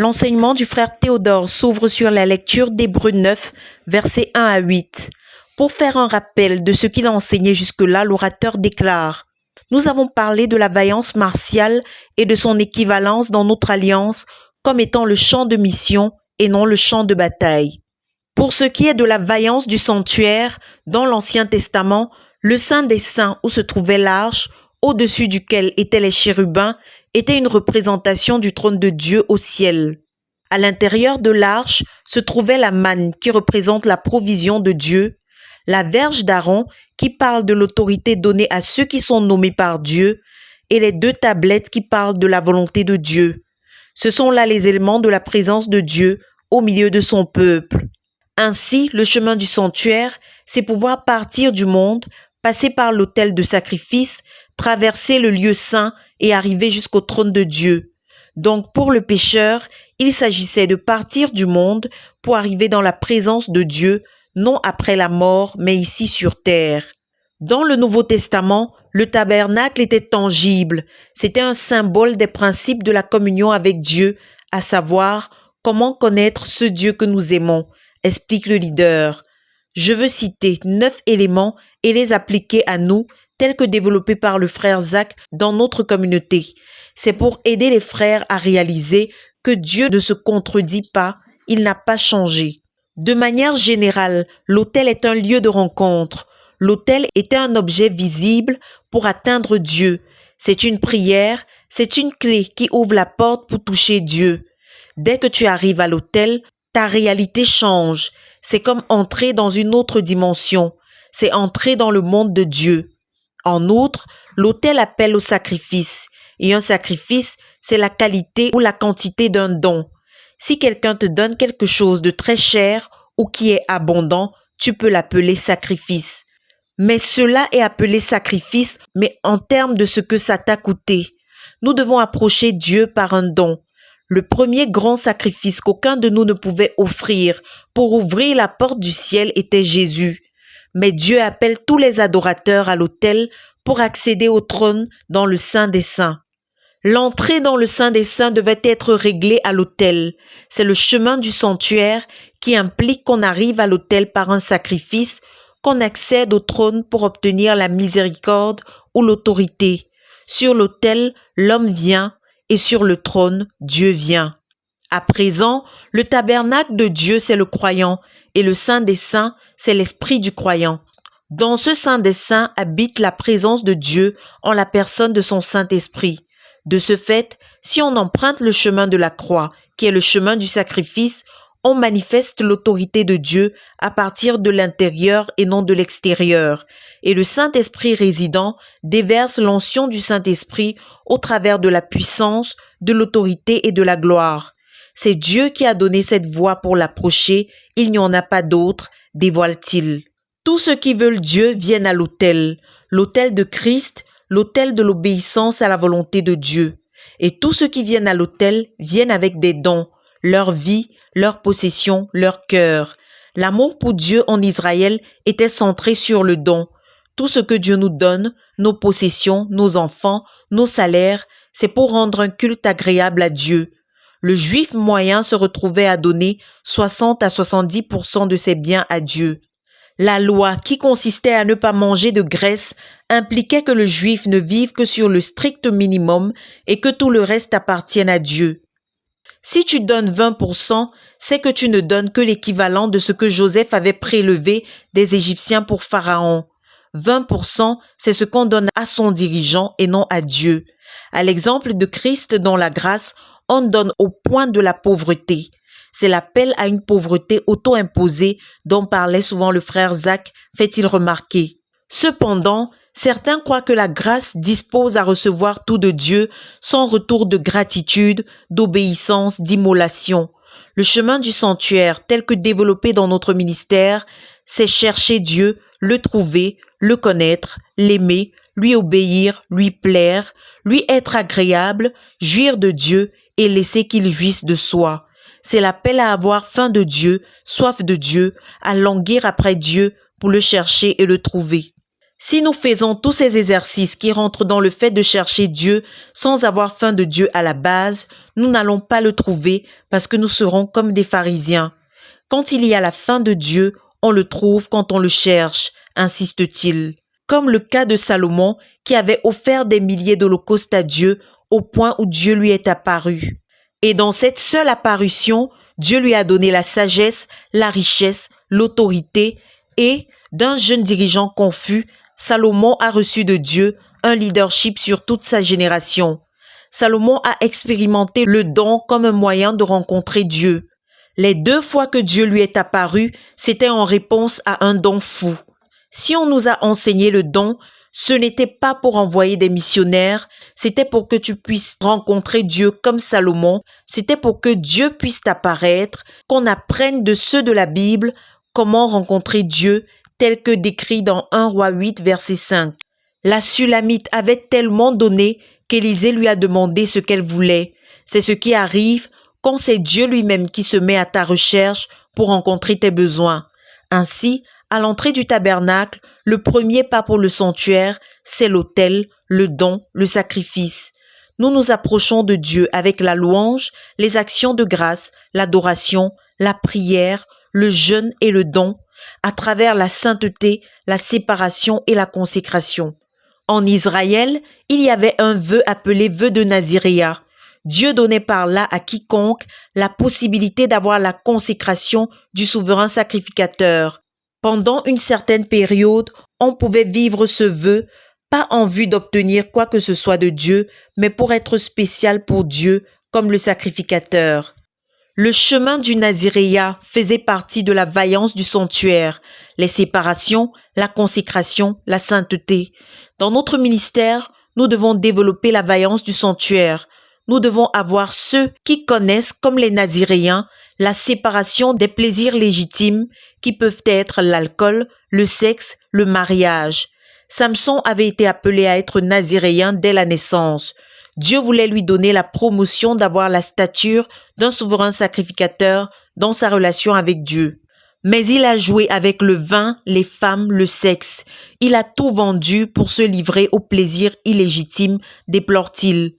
L'enseignement du frère Théodore s'ouvre sur la lecture d'Hébreux 9, versets 1 à 8. Pour faire un rappel de ce qu'il a enseigné jusque-là, l'orateur déclare: Nous avons parlé de la vaillance martiale et de son équivalence dans notre alliance comme étant le champ de mission et non le champ de bataille. Pour ce qui est de la vaillance du sanctuaire, dans l'Ancien Testament, le Saint des Saints où se trouvait l'arche, au-dessus duquel étaient les chérubins, était une représentation du trône de Dieu au ciel. À l'intérieur de l'arche se trouvait la manne qui représente la provision de Dieu, la verge d'Aaron qui parle de l'autorité donnée à ceux qui sont nommés par Dieu, et les 2 tablettes qui parlent de la volonté de Dieu. Ce sont là les éléments de la présence de Dieu au milieu de son peuple. Ainsi, le chemin du sanctuaire, c'est pouvoir partir du monde, passer par l'autel de sacrifice, traverser le lieu saint et arriver jusqu'au trône de Dieu. Donc pour le pécheur, il s'agissait de partir du monde pour arriver dans la présence de Dieu, non après la mort, mais ici sur terre. Dans le Nouveau Testament, le tabernacle était tangible. C'était un symbole des principes de la communion avec Dieu, à savoir comment connaître ce Dieu que nous aimons, explique le leader. Je veux citer 9 éléments et les appliquer à nous, tels que développés par le frère Zach dans notre communauté. C'est pour aider les frères à réaliser que Dieu ne se contredit pas, il n'a pas changé. De manière générale, l'autel est un lieu de rencontre. L'autel était un objet visible pour atteindre Dieu. C'est une prière, c'est une clé qui ouvre la porte pour toucher Dieu. Dès que tu arrives à l'autel, ta réalité change. C'est comme entrer dans une autre dimension. C'est entrer dans le monde de Dieu. En outre, l'autel appelle au sacrifice. Et un sacrifice, c'est la qualité ou la quantité d'un don. Si quelqu'un te donne quelque chose de très cher ou qui est abondant, tu peux l'appeler sacrifice. Mais cela est appelé sacrifice, mais en termes de ce que ça t'a coûté. Nous devons approcher Dieu par un don. Le premier grand sacrifice qu'aucun de nous ne pouvait offrir pour ouvrir la porte du ciel était Jésus. Mais Dieu appelle tous les adorateurs à l'autel pour accéder au trône dans le Saint des Saints. L'entrée dans le Saint des Saints devait être réglée à l'autel. C'est le chemin du sanctuaire qui implique qu'on arrive à l'autel par un sacrifice, qu'on accède au trône pour obtenir la miséricorde ou l'autorité. Sur l'autel, l'homme vient et sur le trône, Dieu vient. À présent, le tabernacle de Dieu, c'est le croyant et le Saint des Saints, c'est l'esprit du croyant. Dans ce Saint des Saints habite la présence de Dieu en la personne de son Saint-Esprit. De ce fait, si on emprunte le chemin de la croix, qui est le chemin du sacrifice, on manifeste l'autorité de Dieu à partir de l'intérieur et non de l'extérieur. Et le Saint-Esprit résident déverse l'onction du Saint-Esprit au travers de la puissance, de l'autorité et de la gloire. C'est Dieu qui a donné cette voie pour l'approcher, il n'y en a pas d'autre, dévoile-t-il. Tous ceux qui veulent Dieu viennent à l'autel de Christ, l'autel de l'obéissance à la volonté de Dieu. Et tous ceux qui viennent à l'autel viennent avec des dons, leur vie, leur possession, leur cœur. L'amour pour Dieu en Israël était centré sur le don. Tout ce que Dieu nous donne, nos possessions, nos enfants, nos salaires, c'est pour rendre un culte agréable à Dieu. Le juif moyen se retrouvait à donner 60 à 70% de ses biens à Dieu. La loi, qui consistait à ne pas manger de graisse, impliquait que le juif ne vive que sur le strict minimum et que tout le reste appartienne à Dieu. Si tu donnes 20%, c'est que tu ne donnes que l'équivalent de ce que Joseph avait prélevé des Égyptiens pour Pharaon. 20%, c'est ce qu'on donne à son dirigeant et non à Dieu. À l'exemple de Christ dans la grâce, on donne au point de la pauvreté. C'est l'appel à une pauvreté auto-imposée dont parlait souvent le frère Zach, fait-il remarquer. Cependant, certains croient que la grâce dispose à recevoir tout de Dieu sans retour de gratitude, d'obéissance, d'immolation. Le chemin du sanctuaire, tel que développé dans notre ministère, c'est chercher Dieu, le trouver, le connaître, l'aimer, lui obéir, lui plaire, lui être agréable, jouir de Dieu et laisser qu'il jouisse de soi. C'est l'appel à avoir faim de Dieu, soif de Dieu, à languir après Dieu pour le chercher et le trouver. Si nous faisons tous ces exercices qui rentrent dans le fait de chercher Dieu sans avoir faim de Dieu à la base, nous n'allons pas le trouver parce que nous serons comme des pharisiens. Quand il y a la faim de Dieu, on le trouve quand on le cherche, insiste-t-il. Comme le cas de Salomon qui avait offert des milliers d'holocaustes à Dieu au point où Dieu lui est apparu. Et dans cette seule apparition, Dieu lui a donné la sagesse, la richesse, l'autorité et, d'un jeune dirigeant confus, Salomon a reçu de Dieu un leadership sur toute sa génération. Salomon a expérimenté le don comme un moyen de rencontrer Dieu. Les 2 fois que Dieu lui est apparu, c'était en réponse à un don fou. Si on nous a enseigné le don, ce n'était pas pour envoyer des missionnaires, c'était pour que tu puisses rencontrer Dieu comme Salomon, c'était pour que Dieu puisse t'apparaître, qu'on apprenne de ceux de la Bible comment rencontrer Dieu, tel que décrit dans 1 Roi 8, verset 5. La Sulamite avait tellement donné qu'Élisée lui a demandé ce qu'elle voulait. C'est ce qui arrive quand c'est Dieu lui-même qui se met à ta recherche pour rencontrer tes besoins. Ainsi, à l'entrée du tabernacle, le premier pas pour le sanctuaire, c'est l'autel, le don, le sacrifice. Nous nous approchons de Dieu avec la louange, les actions de grâce, l'adoration, la prière, le jeûne et le don, à travers la sainteté, la séparation et la consécration. En Israël, il y avait un vœu appelé vœu de Naziréa. Dieu donnait par là à quiconque la possibilité d'avoir la consécration du souverain sacrificateur. Pendant une certaine période, on pouvait vivre ce vœu, pas en vue d'obtenir quoi que ce soit de Dieu, mais pour être spécial pour Dieu, comme le sacrificateur. Le chemin du Naziréa faisait partie de la vaillance du sanctuaire, les séparations, la consécration, la sainteté. Dans notre ministère, nous devons développer la vaillance du sanctuaire. Nous devons avoir ceux qui connaissent, comme les Naziréens, la séparation des plaisirs légitimes qui peuvent être l'alcool, le sexe, le mariage. Samson avait été appelé à être naziréen dès la naissance. Dieu voulait lui donner la promotion d'avoir la stature d'un souverain sacrificateur dans sa relation avec Dieu. Mais il a joué avec le vin, les femmes, le sexe. Il a tout vendu pour se livrer au plaisir illégitime, déplore-t-il.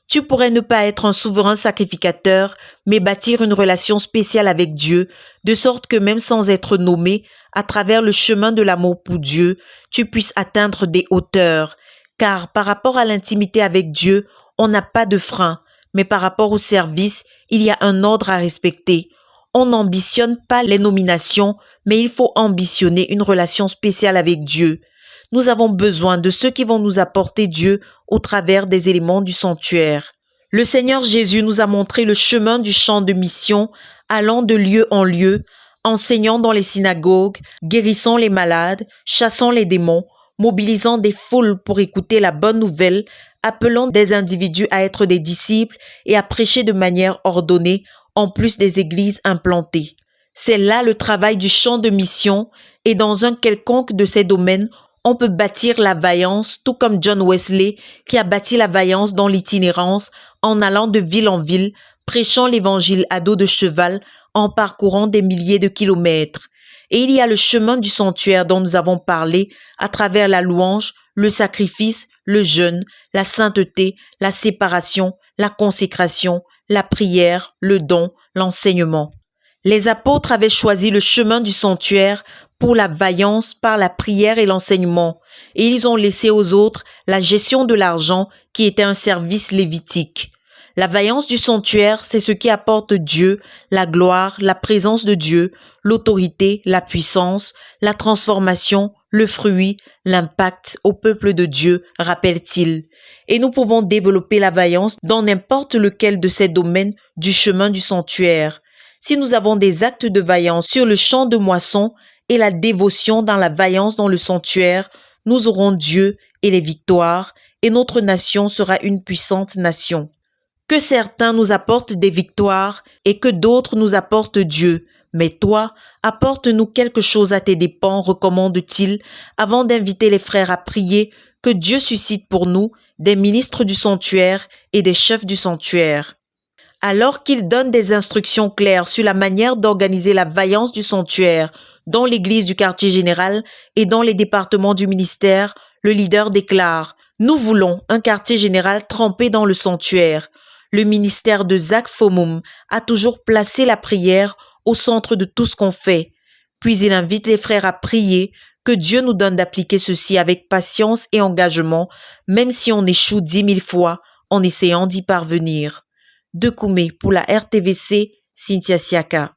Tu pourrais ne pas être un souverain sacrificateur, mais bâtir une relation spéciale avec Dieu, de sorte que même sans être nommé, à travers le chemin de l'amour pour Dieu, tu puisses atteindre des hauteurs. Car par rapport à l'intimité avec Dieu, on n'a pas de frein, mais par rapport au service, il y a un ordre à respecter. On n'ambitionne pas les nominations, mais il faut ambitionner une relation spéciale avec Dieu. Nous avons besoin de ceux qui vont nous apporter Dieu au travers des éléments du sanctuaire. Le Seigneur Jésus nous a montré le chemin du champ de mission, allant de lieu en lieu, enseignant dans les synagogues, guérissant les malades, chassant les démons, mobilisant des foules pour écouter la bonne nouvelle, appelant des individus à être des disciples et à prêcher de manière ordonnée, en plus des églises implantées. C'est là le travail du champ de mission, et dans un quelconque de ces domaines, on peut bâtir la vaillance, tout comme John Wesley, qui a bâti la vaillance dans l'itinérance, en allant de ville en ville, prêchant l'évangile à dos de cheval, en parcourant des milliers de kilomètres. Et il y a le chemin du sanctuaire dont nous avons parlé, à travers la louange, le sacrifice, le jeûne, la sainteté, la séparation, la consécration, la prière, le don, l'enseignement. Les apôtres avaient choisi le chemin du sanctuaire pour la vaillance par la prière et l'enseignement, et ils ont laissé aux autres la gestion de l'argent qui était un service lévitique. La vaillance du sanctuaire, c'est ce qui apporte Dieu, la gloire, la présence de Dieu, l'autorité, la puissance, la transformation, le fruit, l'impact au peuple de Dieu, rappelle-t-il. Et nous pouvons développer la vaillance dans n'importe lequel de ces domaines du chemin du sanctuaire. Si nous avons des actes de vaillance sur le champ de moisson et la dévotion dans la vaillance dans le sanctuaire, nous aurons Dieu et les victoires, et notre nation sera une puissante nation. Que certains nous apportent des victoires et que d'autres nous apportent Dieu. Mais toi, apporte-nous quelque chose à tes dépens, recommande-t-il, avant d'inviter les frères à prier que Dieu suscite pour nous des ministres du sanctuaire et des chefs du sanctuaire. Alors qu'il donne des instructions claires sur la manière d'organiser la vaillance du sanctuaire dans l'église du quartier général et dans les départements du ministère, Le leader déclare: Nous voulons un quartier général trempé dans le sanctuaire. Le ministère de Zach Fomum a toujours placé la prière au centre de tout ce qu'on fait. Puis il invite les frères à prier que Dieu nous donne d'appliquer ceci avec patience et engagement, même si on échoue 10 000 fois en essayant d'y parvenir. De Koumé pour la RTVC, Cynthia Siaka.